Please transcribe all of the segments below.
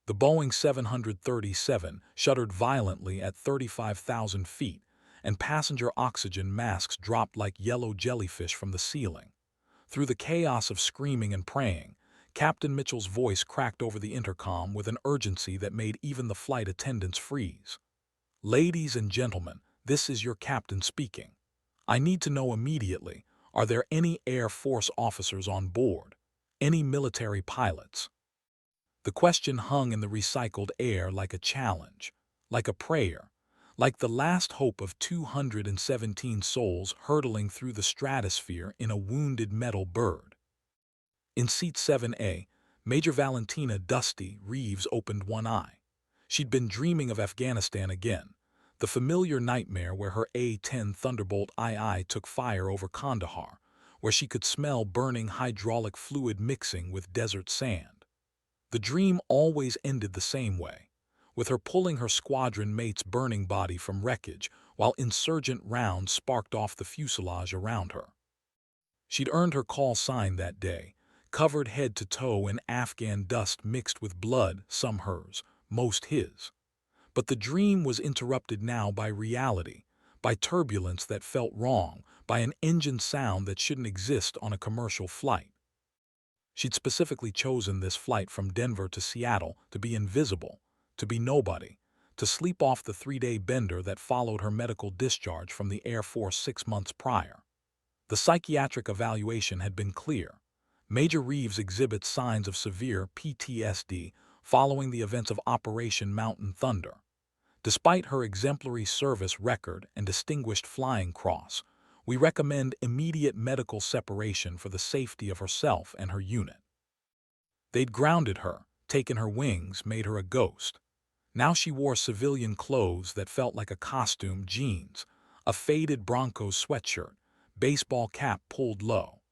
The Boeing 737 shuddered violently at 35,000 feet, and passenger oxygen masks dropped like yellow jellyfish from the ceiling. Through the chaos of screaming and praying, Captain Mitchell's voice cracked over the intercom with an urgency that made even the flight attendants freeze. "Ladies and gentlemen, this is your captain speaking. I need to know immediately, are there any Air Force officers on board? Any military pilots?" The question hung in the recycled air like a challenge, like a prayer, like the last hope of 217 souls hurtling through the stratosphere in a wounded metal bird. In seat 7A, Major Valentina "Dusty" Reeves opened one eye. She'd been dreaming of Afghanistan again, the familiar nightmare where her A-10 Thunderbolt II took fire over Kandahar, where she could smell burning hydraulic fluid mixing with desert sand. The dream always ended the same way, with her pulling her squadron mate's burning body from wreckage while insurgent rounds sparked off the fuselage around her. She'd earned her call sign that day, covered head to toe in Afghan dust mixed with blood, some hers, most his. But the dream was interrupted now by reality, by turbulence that felt wrong, by an engine sound that shouldn't exist on a commercial flight. She'd specifically chosen this flight from Denver to Seattle to be invisible, to be nobody, to sleep off the 3-day bender that followed her medical discharge from the Air Force 6 months prior. The psychiatric evaluation had been clear. Major Reeves exhibits signs of severe PTSD following the events of Operation Mountain Thunder. Despite her exemplary service record and distinguished flying cross, we recommend immediate medical separation for the safety of herself and her unit. They'd grounded her, taken her wings, made her a ghost. Now she wore civilian clothes that felt like a costume, jeans, a faded Broncos sweatshirt, baseball cap pulled low.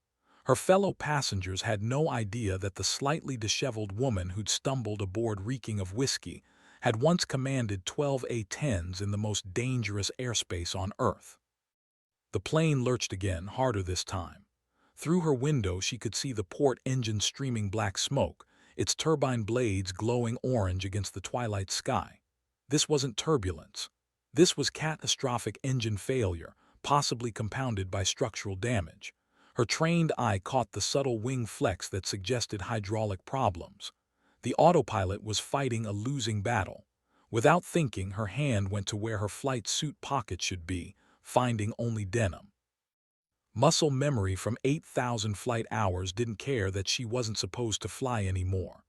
Her fellow passengers had no idea that the slightly disheveled woman who'd stumbled aboard reeking of whiskey had once commanded 12 A-10s in the most dangerous airspace on Earth. The plane lurched again, harder this time. Through her window she could see the port engine streaming black smoke, its turbine blades glowing orange against the twilight sky. This wasn't turbulence. This was catastrophic engine failure, possibly compounded by structural damage. Her trained eye caught the subtle wing flex that suggested hydraulic problems. The autopilot was fighting a losing battle. Without thinking, her hand went to where her flight suit pocket should be, finding only denim. Muscle memory from 8,000 flight hours didn't care that she wasn't supposed to fly anymore.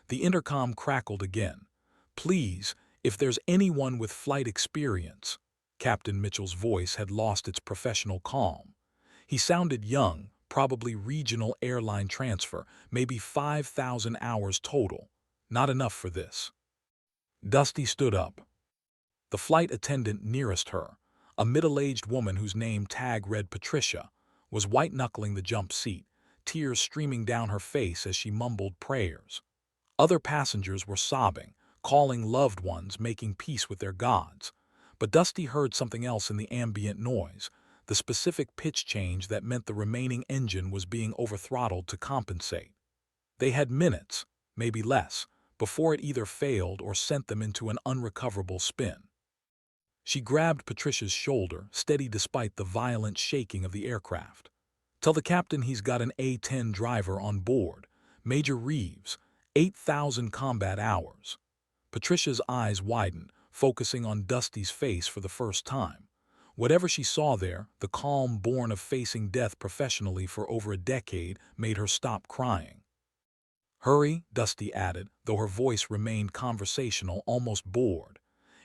The intercom crackled again. "Please, if there's anyone with flight experience." Captain Mitchell's voice had lost its professional calm. He sounded young, probably regional airline transfer, maybe 5,000 hours total. Not enough for this. Dusty stood up. The flight attendant nearest her, a middle-aged woman whose name tag read Patricia, was white-knuckling the jump seat, tears streaming down her face as she mumbled prayers. Other passengers were sobbing, calling loved ones, making peace with their gods. But Dusty heard something else in the ambient noise, the specific pitch change that meant the remaining engine was being overthrottled to compensate. They had minutes, maybe less, before it either failed or sent them into an unrecoverable spin. She grabbed Patricia's shoulder, steady despite the violent shaking of the aircraft. "Tell the captain he's got an A-10 driver on board. Major Reeves, 8,000 combat hours." Patricia's eyes widened, focusing on Dusty's face for the first time. Whatever she saw there, the calm born of facing death professionally for over a decade, made her stop crying. "Hurry," Dusty added, though her voice remained conversational, almost bored.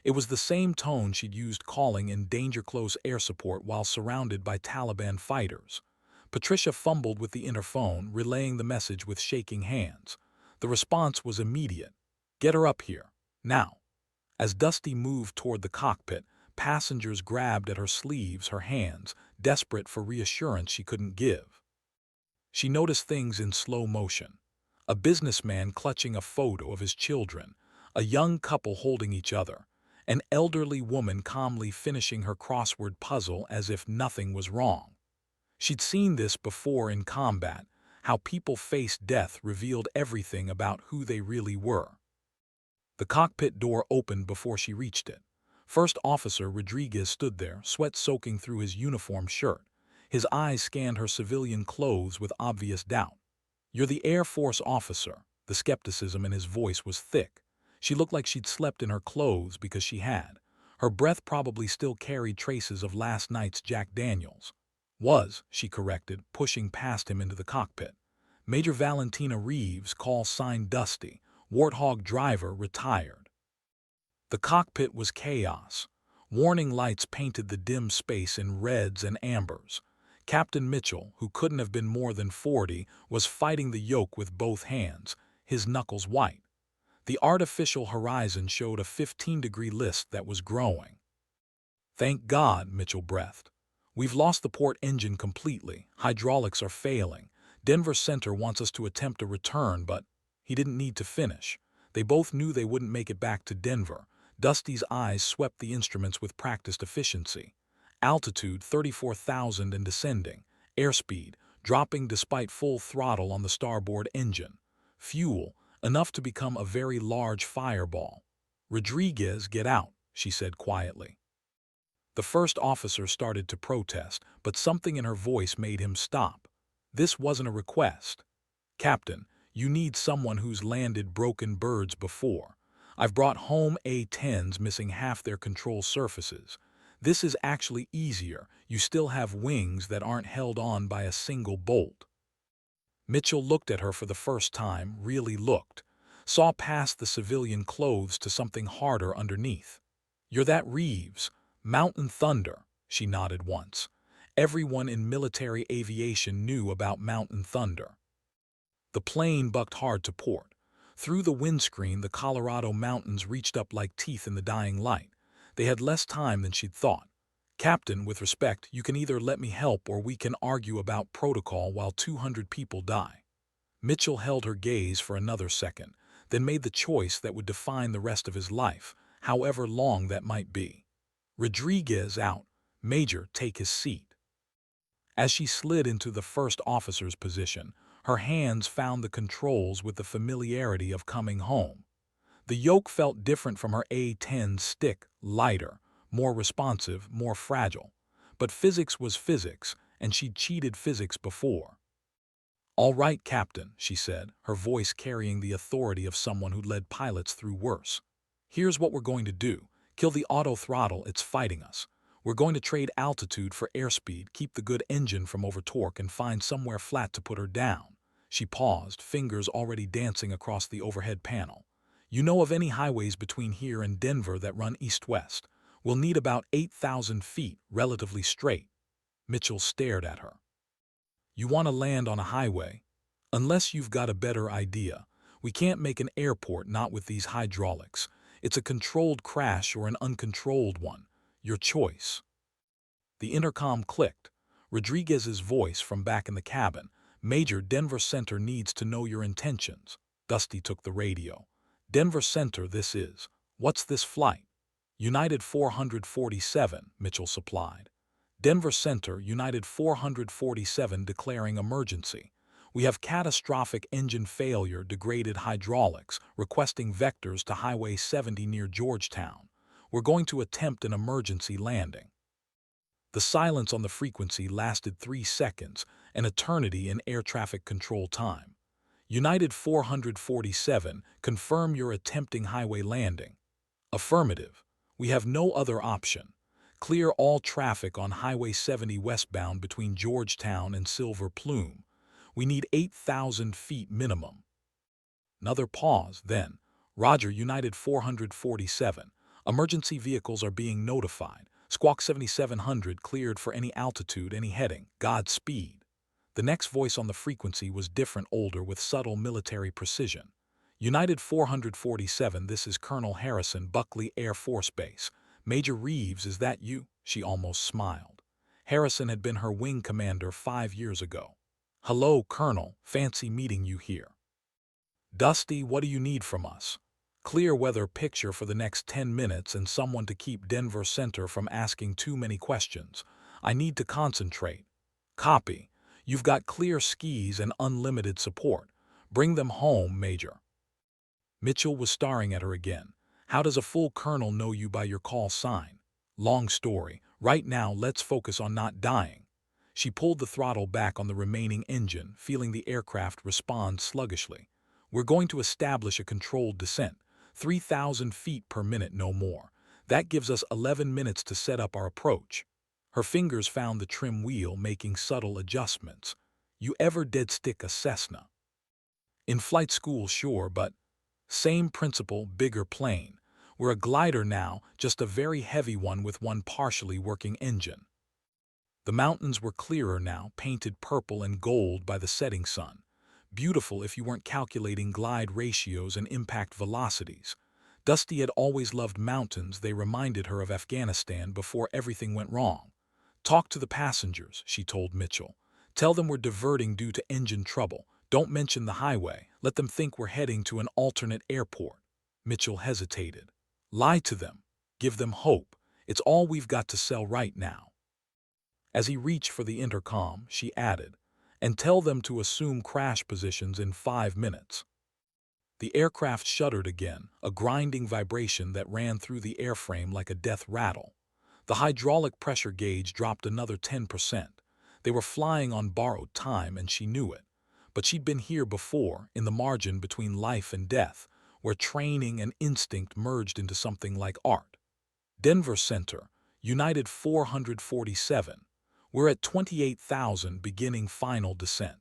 It was the same tone she'd used calling in danger-close air support while surrounded by Taliban fighters. Patricia fumbled with the interphone, relaying the message with shaking hands. The response was immediate. "Get her up here. Now." As Dusty moved toward the cockpit, passengers grabbed at her sleeves, her hands, desperate for reassurance she couldn't give. She noticed things in slow motion. A businessman clutching a photo of his children, a young couple holding each other, an elderly woman calmly finishing her crossword puzzle as if nothing was wrong. She'd seen this before in combat, how people faced death revealed everything about who they really were. The cockpit door opened before she reached it. First Officer Rodriguez stood there, sweat soaking through his uniform shirt. His eyes scanned her civilian clothes with obvious doubt. "You're the Air Force officer." The skepticism in his voice was thick. She looked like she'd slept in her clothes because she had. Her breath probably still carried traces of last night's Jack Daniels. "Was," she corrected, pushing past him into the cockpit. "Major Valentina Reeves, call sign Dusty. Warthog driver, retired." The cockpit was chaos. Warning lights painted the dim space in reds and ambers. Captain Mitchell, who couldn't have been more than 40, was fighting the yoke with both hands, his knuckles white. The artificial horizon showed a 15-degree list that was growing. "Thank God," Mitchell breathed. "We've lost the port engine completely. Hydraulics are failing. Denver Center wants us to attempt a return, but—" He didn't need to finish. They both knew they wouldn't make it back to Denver. Dusty's eyes swept the instruments with practiced efficiency. Altitude 34,000 and descending. Airspeed dropping despite full throttle on the starboard engine. Fuel enough to become a very large fireball. "Rodriguez, get out," she said quietly. The first officer started to protest, but something in her voice made him stop. This wasn't a request. "Captain, you need someone who's landed broken birds before. I've brought home A-10s missing half their control surfaces. This is actually easier. You still have wings that aren't held on by a single bolt." Mitchell looked at her for the first time, really looked. Saw past the civilian clothes to something harder underneath. "You're that Reeves. Mountain Thunder," she nodded once. Everyone in military aviation knew about Mountain Thunder. The plane bucked hard to port. Through the windscreen, the Colorado mountains reached up like teeth in the dying light. They had less time than she'd thought. "Captain, with respect, you can either let me help or we can argue about protocol while 200 people die." Mitchell held her gaze for another second, then made the choice that would define the rest of his life, however long that might be. "Rodriguez out. Major, take his seat." As she slid into the first officer's position, her hands found the controls with the familiarity of coming home. The yoke felt different from her A-10 stick, lighter, more responsive, more fragile. But physics was physics, and she'd cheated physics before. "All right, Captain," she said, her voice carrying the authority of someone who led pilots through worse. "Here's what we're going to do. Kill the auto throttle, it's fighting us. We're going to trade altitude for airspeed, keep the good engine from over-torque, and find somewhere flat to put her down." She paused, fingers already dancing across the overhead panel. "You know of any highways between here and Denver that run east-west? We'll need about 8,000 feet, relatively straight." Mitchell stared at her. "You want to land on a highway? Unless you've got a better idea. We can't make an airport, not with these hydraulics. It's a controlled crash or an uncontrolled one. Your choice." The intercom clicked. Rodriguez's voice from back in the cabin. "Major, Denver Center needs to know your intentions." Dusty took the radio. "Denver Center, this is. What's this flight?" "United 447, Mitchell supplied. "Denver Center, United 447 declaring emergency. We have catastrophic engine failure, degraded hydraulics, requesting vectors to Highway 70 near Georgetown. We're going to attempt an emergency landing." The silence on the frequency lasted 3 seconds, an eternity in air traffic control time. "United 447, confirm you're attempting highway landing." "Affirmative. We have no other option. Clear all traffic on Highway 70 westbound between Georgetown and Silver Plume. We need 8,000 feet minimum." Another pause, then. "Roger, United 447. Emergency vehicles are being notified. Squawk 7700 cleared for any altitude, any heading. Godspeed." The next voice on the frequency was different, older, with subtle military precision. "United 447, this is Colonel Harrison, Buckley Air Force Base. Major Reeves, is that you?" She almost smiled. Harrison had been her wing commander 5 years ago. "Hello, Colonel. Fancy meeting you here." "Dusty, what do you need from us?" "Clear weather picture for the next 10 minutes and someone to keep Denver Center from asking too many questions. I need to concentrate." "Copy. You've got clear skis and unlimited support. Bring them home, Major." Mitchell was staring at her again. How does a full colonel know you by your call sign? Long story. Right now, let's focus on not dying. She pulled the throttle back on the remaining engine, feeling the aircraft respond sluggishly. We're going to establish a controlled descent, 3,000 feet per minute, no more. That gives us 11 minutes to set up our approach. Her fingers found the trim wheel, making subtle adjustments. You ever dead stick a Cessna? In flight school, sure, but same principle, bigger plane. We're a glider now, just a very heavy one with one partially working engine. The mountains were clearer now, painted purple and gold by the setting sun. Beautiful if you weren't calculating glide ratios and impact velocities. Dusty had always loved mountains. They reminded her of Afghanistan before everything went wrong. Talk to the passengers, she told Mitchell. Tell them we're diverting due to engine trouble. Don't mention the highway. Let them think we're heading to an alternate airport. Mitchell hesitated. Lie to them. Give them hope. It's all we've got to sell right now. As he reached for the intercom, she added, and tell them to assume crash positions in 5 minutes. The aircraft shuddered again, a grinding vibration that ran through the airframe like a death rattle. The hydraulic pressure gauge dropped another 10%. They were flying on borrowed time, and she knew it. But she'd been here before, in the margin between life and death, where training and instinct merged into something like art. Denver Center, United 447. We're at 28,000 beginning final descent.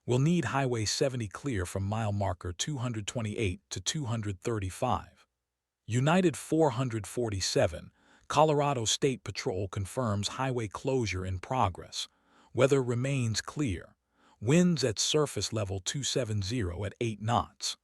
We'll need Highway 70 clear from mile marker 228 to 235. United 447, Colorado State Patrol confirms highway closure in progress. Weather remains clear. Winds at surface level 270 at 8 knots.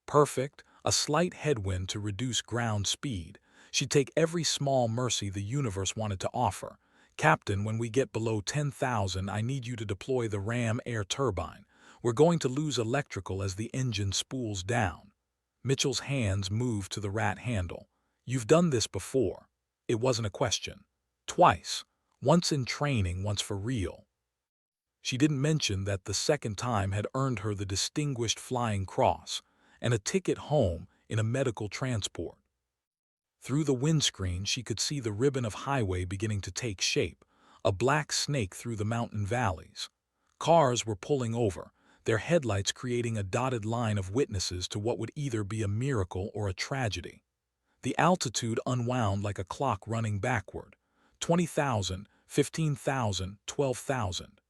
Perfect, a slight headwind to reduce ground speed. She'd take every small mercy the universe wanted to offer. Captain, when we get below 10,000, I need you to deploy the ram air turbine. We're going to lose electrical as the engine spools down. Mitchell's hands moved to the rat handle. You've done this before. It wasn't a question. Twice. Once in training, once for real. She didn't mention that the second time had earned her the Distinguished Flying Cross and a ticket home in a medical transport. Through the windscreen, she could see the ribbon of highway beginning to take shape, a black snake through the mountain valleys. Cars were pulling over, their headlights creating a dotted line of witnesses to what would either be a miracle or a tragedy. The altitude unwound like a clock running backward. 20,000, 15,000, 12,000.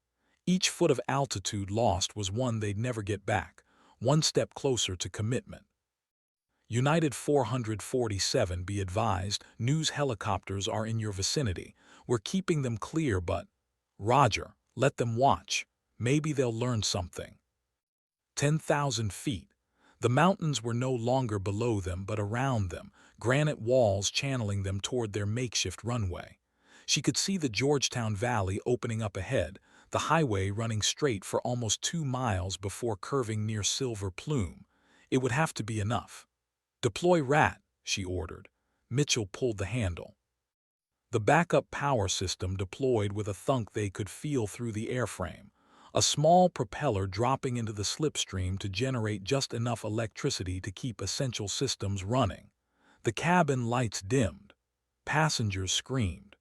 Each foot of altitude lost was one they'd never get back, one step closer to commitment. United 447, be advised, news helicopters are in your vicinity. We're keeping them clear, but... Roger, let them watch. Maybe they'll learn something. 10,000 feet. The mountains were no longer below them but around them, granite walls channeling them toward their makeshift runway. She could see the Georgetown Valley opening up ahead, the highway running straight for almost 2 miles before curving near Silver Plume. It would have to be enough. Deploy RAT, she ordered. Mitchell pulled the handle. The backup power system deployed with a thunk they could feel through the airframe, a small propeller dropping into the slipstream to generate just enough electricity to keep essential systems running. The cabin lights dimmed. Passengers screamed.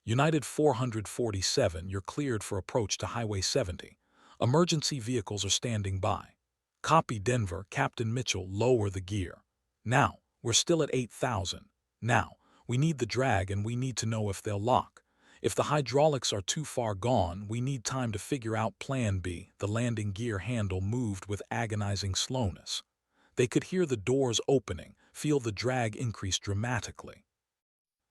United 447, you're cleared for approach to Highway 70. Emergency vehicles are standing by. Copy Denver, Captain Mitchell, lower the gear. Now, we're still at 8,000. Now, we need the drag and we need to know if they'll lock. If the hydraulics are too far gone, we need time to figure out Plan B. The landing gear handle moved with agonizing slowness. They could hear the doors opening, feel the drag increase dramatically.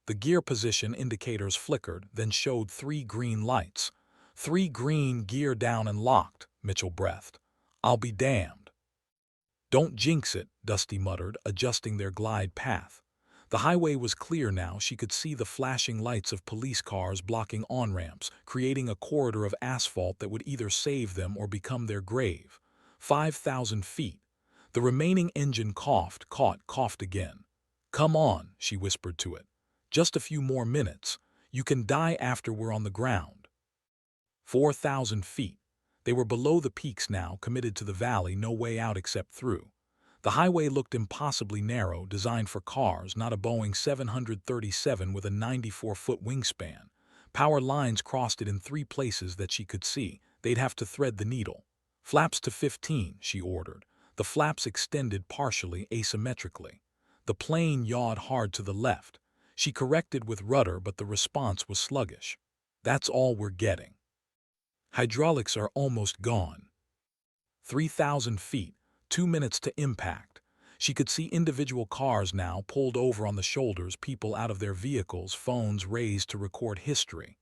The gear position indicators flickered, then showed 3 green lights. 3 green, gear down and locked, Mitchell breathed. I'll be damned. Don't jinx it, Dusty muttered, adjusting their glide path. The highway was clear now. She could see the flashing lights of police cars blocking on-ramps, creating a corridor of asphalt that would either save them or become their grave. 5,000 feet. The remaining engine coughed again. Come on, she whispered to it. Just a few more minutes. You can die after we're on the ground. 4,000 feet. They were below the peaks now, committed to the valley, no way out except through. The highway looked impossibly narrow, designed for cars, not a Boeing 737 with a 94-foot wingspan. Power lines crossed it in 3 places that she could see. They'd have to thread the needle. "Flaps to 15, she ordered. The flaps extended partially asymmetrically. The plane yawed hard to the left. She corrected with rudder, but the response was sluggish. "That's all we're getting. Hydraulics are almost gone." 3,000 feet, 2 minutes to impact. She could see individual cars now pulled over on the shoulders, people out of their vehicles, phones raised to record history.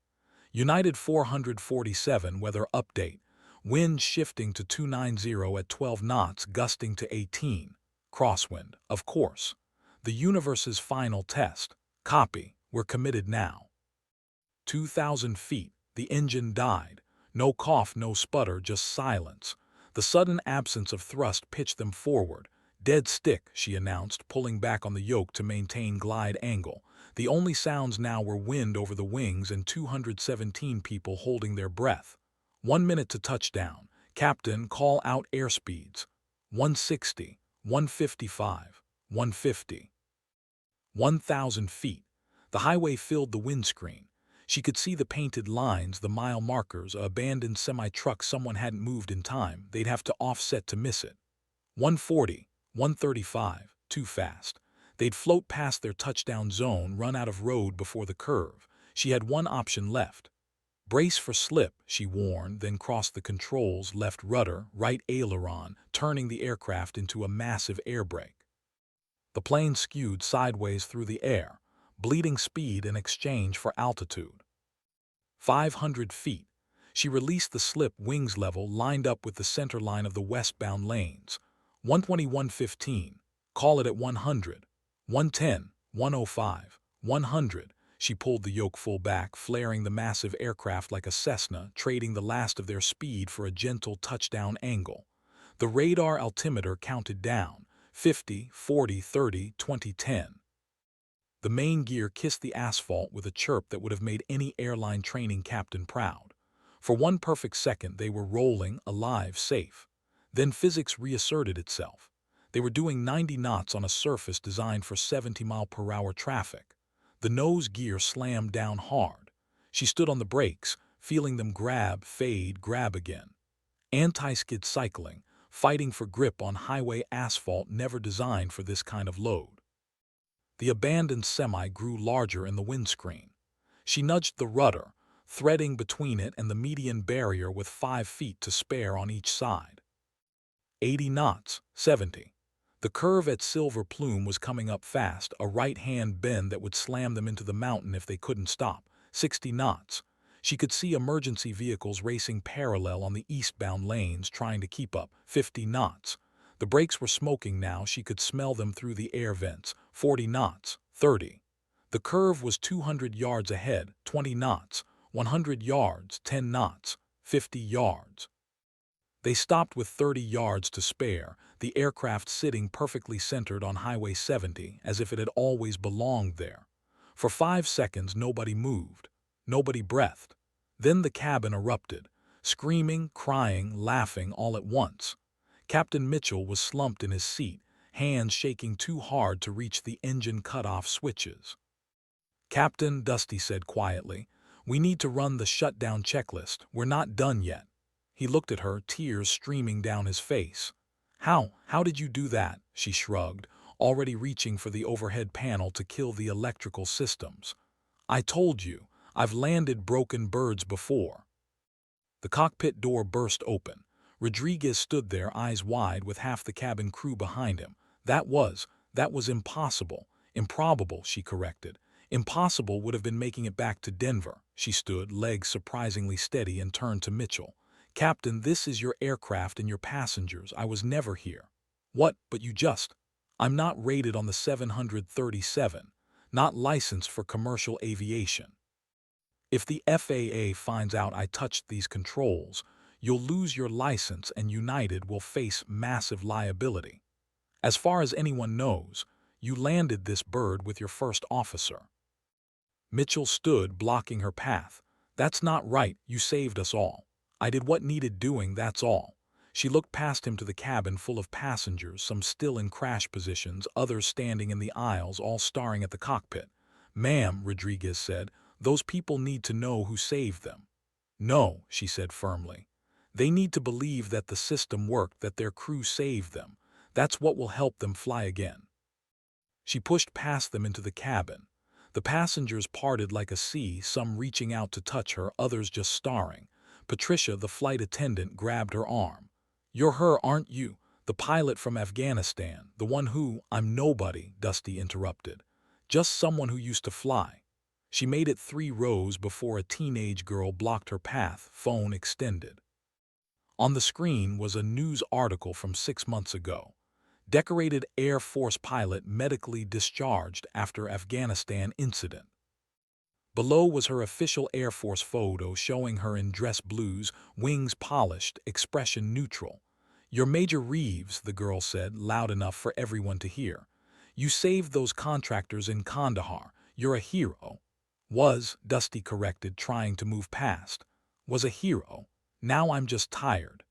United 447 weather update. Wind shifting to 290 at 12 knots, gusting to 18. Crosswind, of course. The universe's final test. Copy. We're committed now. 2,000 feet. The engine died. No cough, no sputter, just silence. The sudden absence of thrust pitched them forward. "Dead stick," she announced, pulling back on the yoke to maintain glide angle. The only sounds now were wind over the wings and 217 people holding their breath. 1 minute to touchdown. "Captain, call out airspeeds." 160, 155, 150. 1,000 feet. The highway filled the windscreen. She could see the painted lines, the mile markers, a abandoned semi-truck someone hadn't moved in time. They'd have to offset to miss it. 140, 135, too fast. They'd float past their touchdown zone, run out of road before the curve. She had one option left. "Brace for slip," she warned, then crossed the controls, left rudder, right aileron, turning the aircraft into a massive air brake. The plane skewed sideways through the air, bleeding speed in exchange for altitude. 500 feet. She released the slip, wings level, lined up with the center line of the westbound lanes. 120, 115. Call it at 100. 110, 105, 100. She pulled the yoke full back, flaring the massive aircraft like a Cessna, trading the last of their speed for a gentle touchdown angle. The radar altimeter counted down. 50, 40, 30, 20, 10. The main gear kissed the asphalt with a chirp that would have made any airline training captain proud. For 1 perfect second they were rolling, alive, safe. Then physics reasserted itself. They were doing 90 knots on a surface designed for 70-mile-per-hour traffic. The nose gear slammed down hard. She stood on the brakes, feeling them grab, fade, grab again. Anti-skid cycling, fighting for grip on highway asphalt never designed for this kind of load. The abandoned semi grew larger in the windscreen. She nudged the rudder, threading between it and the median barrier with 5 feet to spare on each side. 80 knots, 70. The curve at Silver Plume was coming up fast, a right-hand bend that would slam them into the mountain if they couldn't stop. 60 knots. She could see emergency vehicles racing parallel on the eastbound lanes trying to keep up. 50 knots. The brakes were smoking now, she could smell them through the air vents. 40 knots, 30. The curve was 200 yards ahead. 20 knots, 100 yards, 10 knots, 50 yards. They stopped with 30 yards to spare, the aircraft sitting perfectly centered on Highway 70, as if it had always belonged there. For 5 seconds nobody moved, nobody breathed. Then the cabin erupted, screaming, crying, laughing all at once. Captain Mitchell was slumped in his seat, hands shaking too hard to reach the engine cutoff switches. "Captain," Dusty said quietly, "we need to run the shutdown checklist. We're not done yet." He looked at her, tears streaming down his face. How did you do that?" she shrugged, already reaching for the overhead panel to kill the electrical systems. "I told you, I've landed broken birds before." The cockpit door burst open. Rodriguez stood there, eyes wide, with half the cabin crew behind him. That was impossible. Improbable, she corrected. Impossible would have been making it back to Denver. She stood, legs surprisingly steady, and turned to Mitchell. "Captain, this is your aircraft and your passengers. I was never here." "What, but you just—" "I'm not rated on the 737, not licensed for commercial aviation. If the FAA finds out I touched these controls, you'll lose your license and United will face massive liability. As far as anyone knows, you landed this bird with your first officer." Mitchell stood, blocking her path. "That's not right. You saved us all. I did what needed doing, that's all." She looked past him to the cabin full of passengers, some still in crash positions, others standing in the aisles, all staring at the cockpit. "Ma'am," Rodriguez said, "those people need to know who saved them." "No," she said firmly. "They need to believe that the system worked, that their crew saved them. That's what will help them fly again." She pushed past them into the cabin. The passengers parted like a sea, some reaching out to touch her, others just staring. Patricia, the flight attendant, grabbed her arm. "You're her, aren't you? The pilot from Afghanistan, the one who—" "I'm nobody," Dusty interrupted. "Just someone who used to fly." She made it 3 rows before a teenage girl blocked her path, phone extended. On the screen was a news article from 6 months ago. Decorated Air Force pilot medically discharged after Afghanistan incident. Below was her official Air Force photo showing her in dress blues, wings polished, expression neutral. "You're Major Reeves," the girl said, loud enough for everyone to hear. "You saved those contractors in Kandahar. You're a hero." "Was," Dusty corrected, trying to move past. "Was a hero. Now I'm just tired."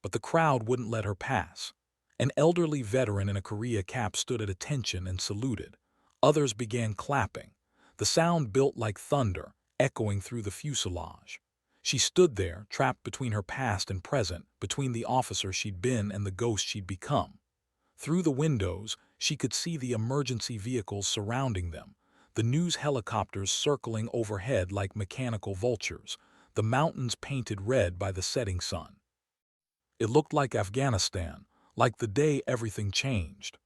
But the crowd wouldn't let her pass. An elderly veteran in a Korea cap stood at attention and saluted. Others began clapping. The sound built like thunder, echoing through the fuselage. She stood there, trapped between her past and present, between the officer she'd been and the ghost she'd become. Through the windows, she could see the emergency vehicles surrounding them, the news helicopters circling overhead like mechanical vultures, the mountains painted red by the setting sun. It looked like Afghanistan, like the day everything changed.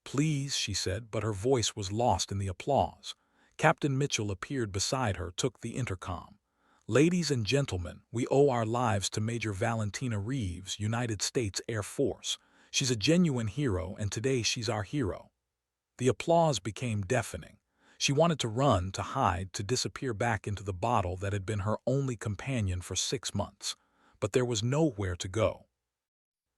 "Please," she said, but her voice was lost in the applause. Captain Mitchell appeared beside her, took the intercom. "Ladies and gentlemen, we owe our lives to Major Valentina Reeves, United States Air Force. She's a genuine hero, and today she's our hero." The applause became deafening. She wanted to run, to hide, to disappear back into the bottle that had been her only companion for 6 months. But there was nowhere to go.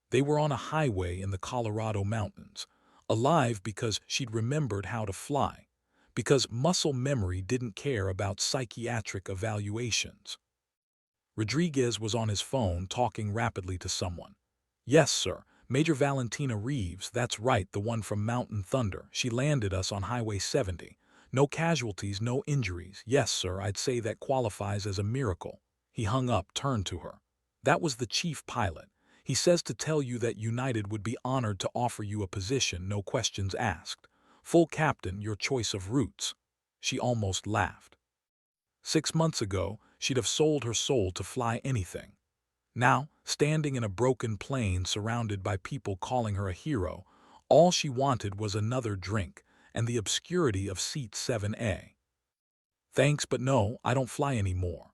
They were on a highway in the Colorado mountains, alive because she'd remembered how to fly, because muscle memory didn't care about psychiatric evaluations. Rodriguez was on his phone, talking rapidly to someone. "Yes, sir. Major Valentina Reeves, that's right, the one from Mountain Thunder. She landed us on Highway 70. No casualties, no injuries. Yes, sir, I'd say that qualifies as a miracle." He hung up, turned to her. "That was the chief pilot. He says to tell you that United would be honored to offer you a position, no questions asked. Full captain, your choice of routes." She almost laughed. 6 months ago, she'd have sold her soul to fly anything. Now, standing in a broken plane surrounded by people calling her a hero, all she wanted was another drink and the obscurity of seat 7A. "Thanks, but no, I don't fly anymore."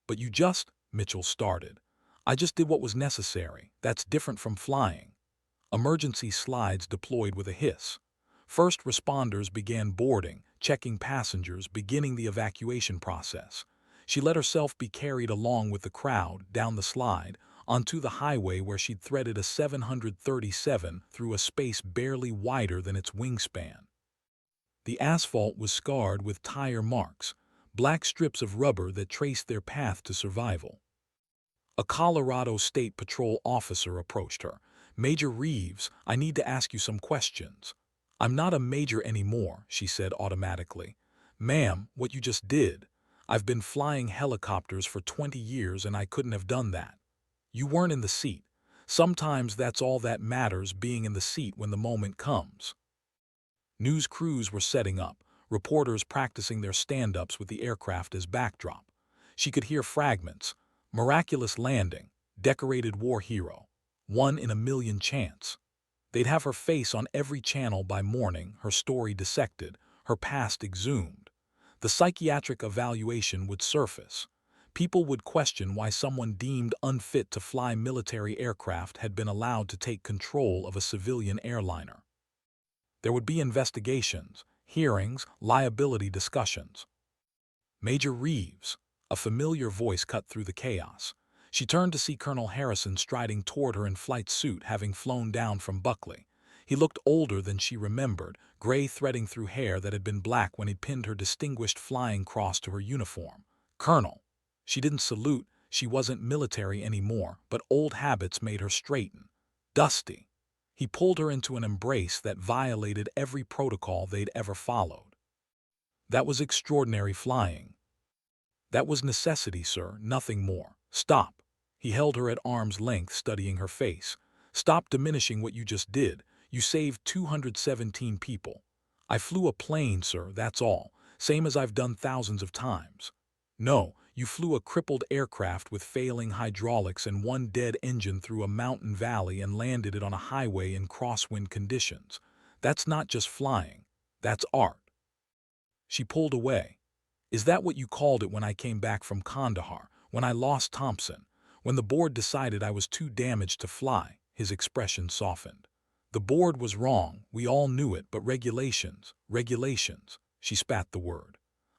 "But you just—" Mitchell started. "I just did what was necessary. That's different from flying." Emergency slides deployed with a hiss. First responders began boarding, checking passengers, beginning the evacuation process. She let herself be carried along with the crowd, down the slide, onto the highway where she'd threaded a 737 through a space barely wider than its wingspan. The asphalt was scarred with tire marks, black strips of rubber that traced their path to survival. A Colorado State Patrol officer approached her. "Major Reeves, I need to ask you some questions." "I'm not a major anymore," she said automatically. "Ma'am, what you just did. I've been flying helicopters for 20 years and I couldn't have done that. You weren't in the seat. Sometimes that's all that matters, being in the seat when the moment comes." News crews were setting up, reporters practicing their stand-ups with the aircraft as backdrop. She could hear fragments. "Miraculous landing, decorated war hero, 1 in a million chance." They'd have her face on every channel by morning, her story dissected, her past exhumed. The psychiatric evaluation would surface. People would question why someone deemed unfit to fly military aircraft had been allowed to take control of a civilian airliner. There would be investigations, hearings, liability discussions. "Major Reeves," a familiar voice cut through the chaos. She turned to see Colonel Harrison striding toward her in flight suit, having flown down from Buckley. He looked older than she remembered, gray threading through hair that had been black when he'd pinned her distinguished flying cross to her uniform. "Colonel." She didn't salute, She wasn't military anymore, but old habits made her straighten. Dusty. He pulled her into an embrace that violated every protocol they'd ever followed. That was extraordinary flying. That was necessity, sir, nothing more. Stop. He held her at arm's length, studying her face. Stop diminishing what you just did. You saved 217 people. I flew a plane, sir, that's all. Same as I've done thousands of times. No, you flew a crippled aircraft with failing hydraulics and one dead engine through a mountain valley and landed it on a highway in crosswind conditions. That's not just flying. That's art. She pulled away. Is that what you called it when I came back from Kandahar, when I lost Thompson, when the board decided I was too damaged to fly? His expression softened. The board was wrong, we all knew it, but regulations, she spat the word.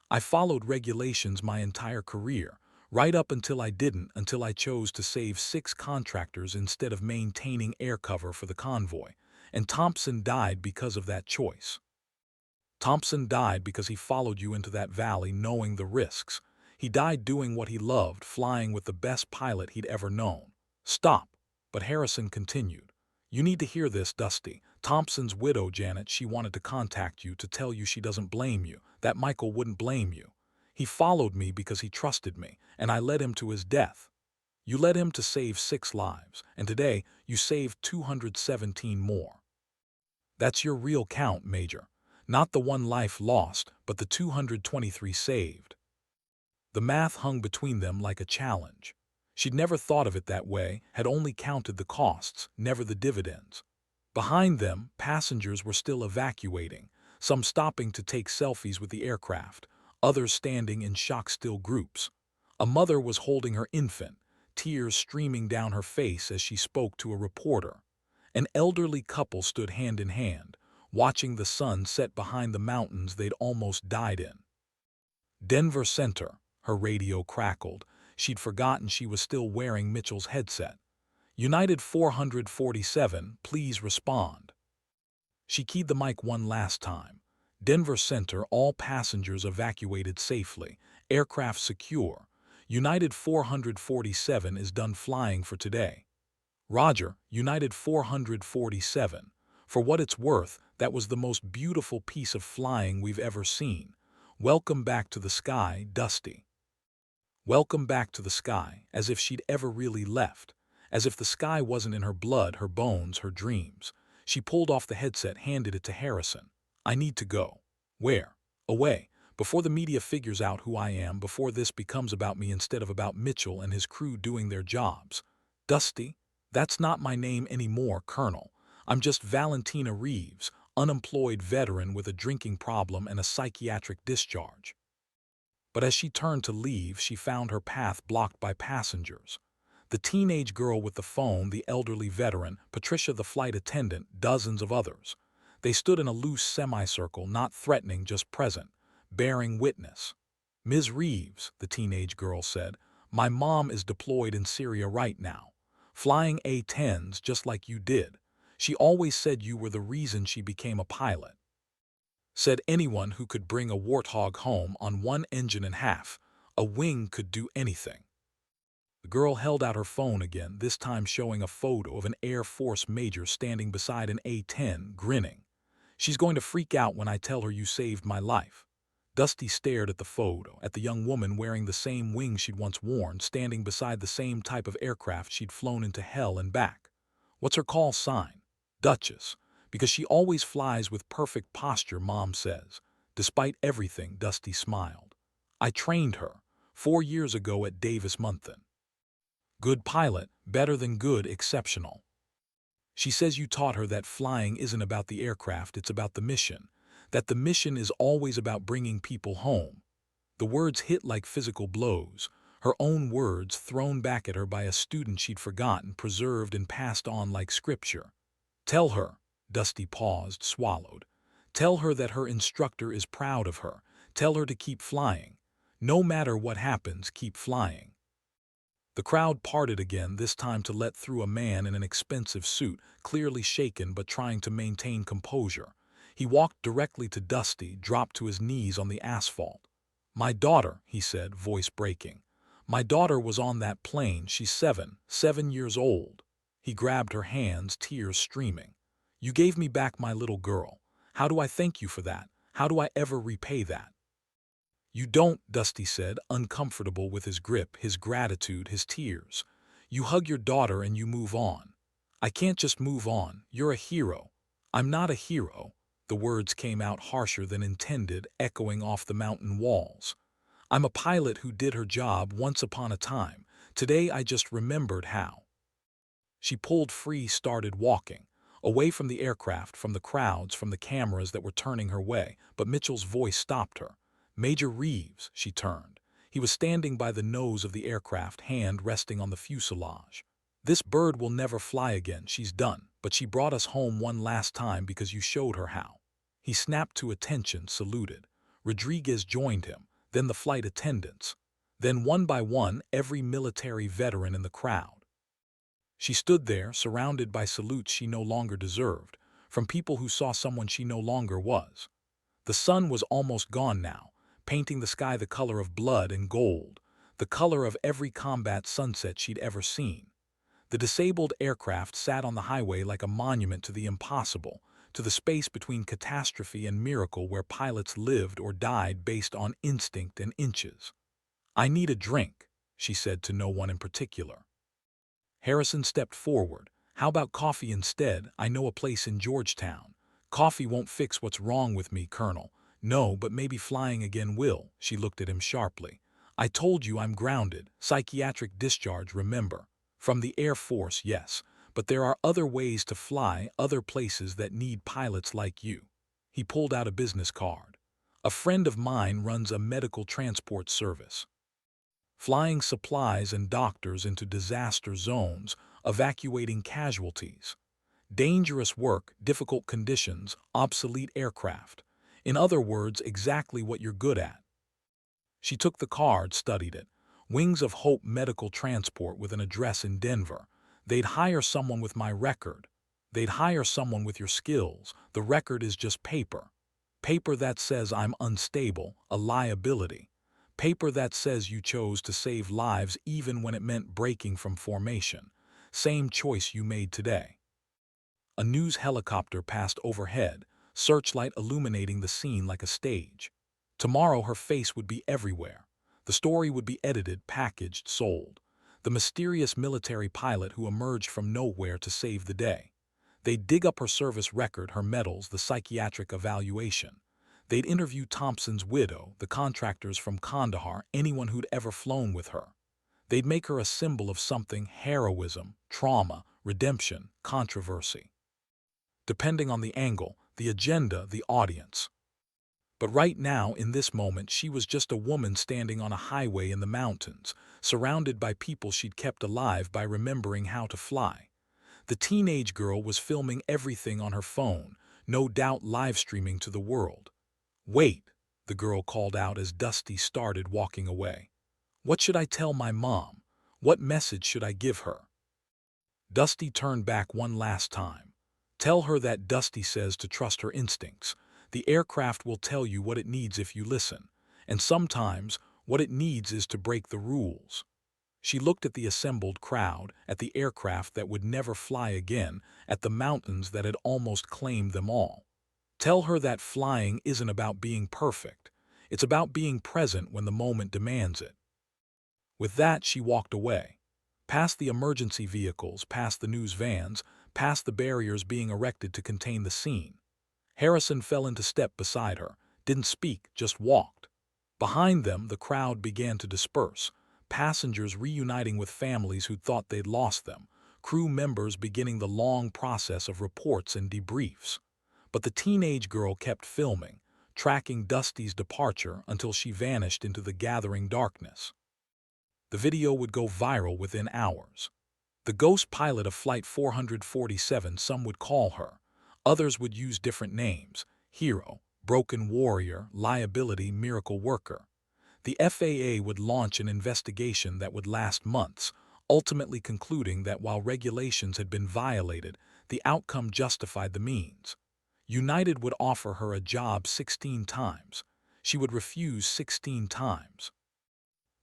I followed regulations my entire career, right up until I didn't, until I chose to save 6 contractors instead of maintaining air cover for the convoy, and Thompson died because of that choice. Thompson died because he followed you into that valley knowing the risks. He died doing what he loved, flying with the best pilot he'd ever known. Stop. But Harrison continued. You need to hear this, Dusty. Thompson's widow, Janet, she wanted to contact you to tell you she doesn't blame you, that Michael wouldn't blame you. He followed me because he trusted me, and I led him to his death. You led him to save 6 lives, and today you saved 217 more. That's your real count, Major. Not the 1 life lost, but the 223 saved. The math hung between them like a challenge. She'd never thought of it that way, had only counted the costs, never the dividends. Behind them, passengers were still evacuating, some stopping to take selfies with the aircraft, others standing in shock-still groups. A mother was holding her infant, tears streaming down her face as she spoke to a reporter. An elderly couple stood hand in hand, watching the sun set behind the mountains they'd almost died in. Denver Center, her radio crackled. She'd forgotten she was still wearing Mitchell's headset. United 447, please respond. She keyed the mic one last time. Denver Center, all passengers evacuated safely, aircraft secure. United 447 is done flying for today. Roger, United 447. For what it's worth, that was the most beautiful piece of flying we've ever seen. Welcome back to the sky, Dusty. Welcome back to the sky, as if she'd ever really left. As if the sky wasn't in her blood, her bones, her dreams. She pulled off the headset, handed it to Harrison. I need to go. Where? Away. Before the media figures out who I am, before this becomes about me instead of about Mitchell and his crew doing their jobs. Dusty? That's not my name anymore, Colonel. I'm just Valentina Reeves, unemployed veteran with a drinking problem and a psychiatric discharge. But as she turned to leave, she found her path blocked by passengers. The teenage girl with the phone, the elderly veteran, Patricia the flight attendant, dozens of others. They stood in a loose semicircle, not threatening, just present, bearing witness. Ms. Reeves, the teenage girl said, my mom is deployed in Syria right now, flying A-10s just like you did. She always said you were the reason she became a pilot. Said anyone who could bring a warthog home on 1 engine and half, a wing could do anything. The girl held out her phone again, this time showing a photo of an Air Force major standing beside an A-10, grinning. She's going to freak out when I tell her you saved my life. Dusty stared at the photo, at the young woman wearing the same wings she'd once worn, standing beside the same type of aircraft she'd flown into hell and back. What's her call sign? Duchess. Because she always flies with perfect posture, Mom says. Despite everything, Dusty smiled. I trained her 4 years ago at Davis-Monthan. Good pilot, better than good, exceptional. She says you taught her that flying isn't about the aircraft, it's about the mission. That the mission is always about bringing people home. The words hit like physical blows, her own words thrown back at her by a student she'd forgotten, preserved and passed on like scripture. Tell her, Dusty paused, swallowed. Tell her that her instructor is proud of her. Tell her to keep flying. No matter what happens, keep flying. The crowd parted again, this time to let through a man in an expensive suit, clearly shaken but trying to maintain composure. He walked directly to Dusty, dropped to his knees on the asphalt. My daughter, he said, voice breaking. My daughter was on that plane. She's 7 years old. He grabbed her hands, tears streaming. You gave me back my little girl. How do I thank you for that? How do I ever repay that? You don't, Dusty said, uncomfortable with his grip, his gratitude, his tears. You hug your daughter and you move on. I can't just move on. You're a hero. I'm not a hero. The words came out harsher than intended, echoing off the mountain walls. I'm a pilot who did her job once upon a time. Today I just remembered how. She pulled free, started walking, away from the aircraft, from the crowds, from the cameras that were turning her way, but Mitchell's voice stopped her. Major Reeves, she turned. He was standing by the nose of the aircraft, hand resting on the fuselage. This bird will never fly again, she's done, but she brought us home one last time because you showed her how. He snapped to attention, saluted. Rodriguez joined him, then the flight attendants. Then one by one, every military veteran in the crowd. She stood there, surrounded by salutes she no longer deserved, from people who saw someone she no longer was. The sun was almost gone now, painting the sky the color of blood and gold, the color of every combat sunset she'd ever seen. The disabled aircraft sat on the highway like a monument to the impossible, to the space between catastrophe and miracle where pilots lived or died based on instinct and inches. I need a drink, she said to no one in particular. Harrison stepped forward. How about coffee instead? I know a place in Georgetown. Coffee won't fix what's wrong with me, Colonel. No, but maybe flying again will. She looked at him sharply. I told you I'm grounded. Psychiatric discharge, remember. From the Air Force, yes. But there are other ways to fly, other places that need pilots like you. He pulled out a business card. A friend of mine runs a medical transport service. Flying supplies and doctors into disaster zones, evacuating casualties. Dangerous work, difficult conditions, obsolete aircraft. In other words, exactly what you're good at. She took the card, studied it. Wings of Hope Medical Transport with an address in Denver. They'd hire someone with my record. They'd hire someone with your skills. The record is just paper. Paper that says I'm unstable, a liability. Paper that says you chose to save lives even when it meant breaking from formation. Same choice you made today. A news helicopter passed overhead, searchlight illuminating the scene like a stage. Tomorrow her face would be everywhere. The story would be edited, packaged, sold. The mysterious military pilot who emerged from nowhere to save the day. They'd dig up her service record, her medals, the psychiatric evaluation. They'd interview Thompson's widow, the contractors from Kandahar, anyone who'd ever flown with her. They'd make her a symbol of something: heroism, trauma, redemption, controversy. Depending on the angle, the agenda, the audience. But right now, in this moment, she was just a woman standing on a highway in the mountains, surrounded by people she'd kept alive by remembering how to fly. The teenage girl was filming everything on her phone, no doubt live streaming to the world. Wait, the girl called out as Dusty started walking away. What should I tell my mom? What message should I give her? Dusty turned back one last time. Tell her that Dusty says to trust her instincts. The aircraft will tell you what it needs if you listen. And sometimes, what it needs is to break the rules. She looked at the assembled crowd, at the aircraft that would never fly again, at the mountains that had almost claimed them all. Tell her that flying isn't about being perfect. It's about being present when the moment demands it. With that, she walked away. Past the emergency vehicles, past the news vans, past the barriers being erected to contain the scene. Harrison fell into step beside her, didn't speak, just walked. Behind them, the crowd began to disperse, passengers reuniting with families who thought they'd lost them, crew members beginning the long process of reports and debriefs. But the teenage girl kept filming, tracking Dusty's departure until she vanished into the gathering darkness. The video would go viral within hours. The ghost pilot of Flight 447, some would call her. Others would use different names: hero, broken warrior, liability, miracle worker. The FAA would launch an investigation that would last months, ultimately concluding that while regulations had been violated, the outcome justified the means. United would offer her a job 16 times. She would refuse 16 times.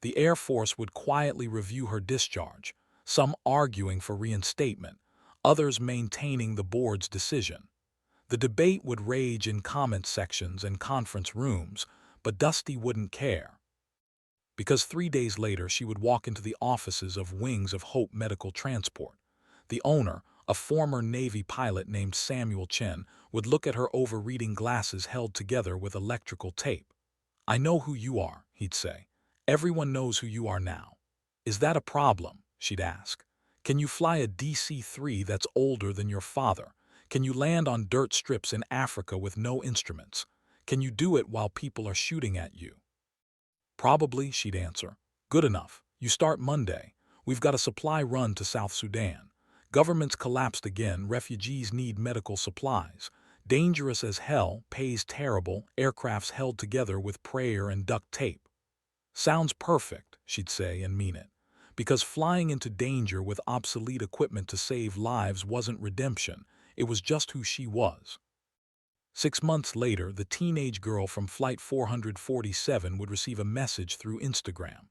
The Air Force would quietly review her discharge, some arguing for reinstatement, others maintaining the board's decision. The debate would rage in comment sections and conference rooms, but Dusty wouldn't care. Because 3 days later she would walk into the offices of Wings of Hope Medical Transport. The owner, a former Navy pilot named Samuel Chen, would look at her over reading glasses held together with electrical tape. "I know who you are," he'd say. "Everyone knows who you are now." "Is that a problem?" she'd ask. "Can you fly a DC-3 that's older than your father? Can you land on dirt strips in Africa with no instruments? Can you do it while people are shooting at you?" "Probably," she'd answer. "Good enough. You start Monday. We've got a supply run to South Sudan. Government's collapsed again, refugees need medical supplies. Dangerous as hell, pays terrible, aircrafts held together with prayer and duct tape." "Sounds perfect," she'd say and mean it. Because flying into danger with obsolete equipment to save lives wasn't redemption, it was just who she was. 6 months later, the teenage girl from Flight 447 would receive a message through Instagram.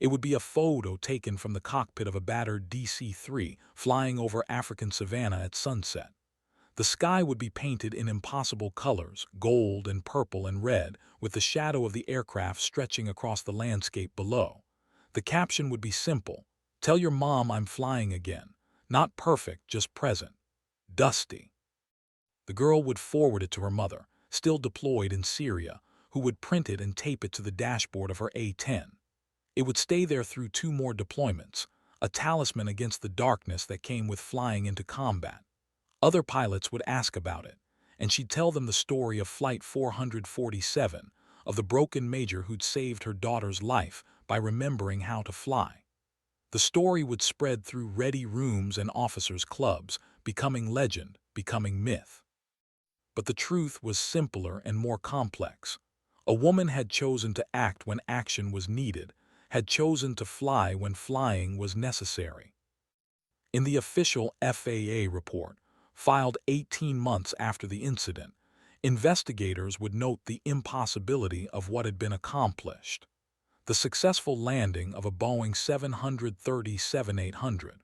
It would be a photo taken from the cockpit of a battered DC-3 flying over African savanna at sunset. The sky would be painted in impossible colors, gold and purple and red, with the shadow of the aircraft stretching across the landscape below. The caption would be simple: "Tell your mom I'm flying again. Not perfect, just present. Dusty." The girl would forward it to her mother, still deployed in Syria, who would print it and tape it to the dashboard of her A-10. It would stay there through 2 more deployments, a talisman against the darkness that came with flying into combat. Other pilots would ask about it, and she'd tell them the story of Flight 447, of the broken major who'd saved her daughter's life by remembering how to fly. The story would spread through ready rooms and officers' clubs, becoming legend, becoming myth. But the truth was simpler and more complex. A woman had chosen to act when action was needed, had chosen to fly when flying was necessary. In the official FAA report, filed 18 months after the incident, investigators would note the impossibility of what had been accomplished: the successful landing of a Boeing 737-800,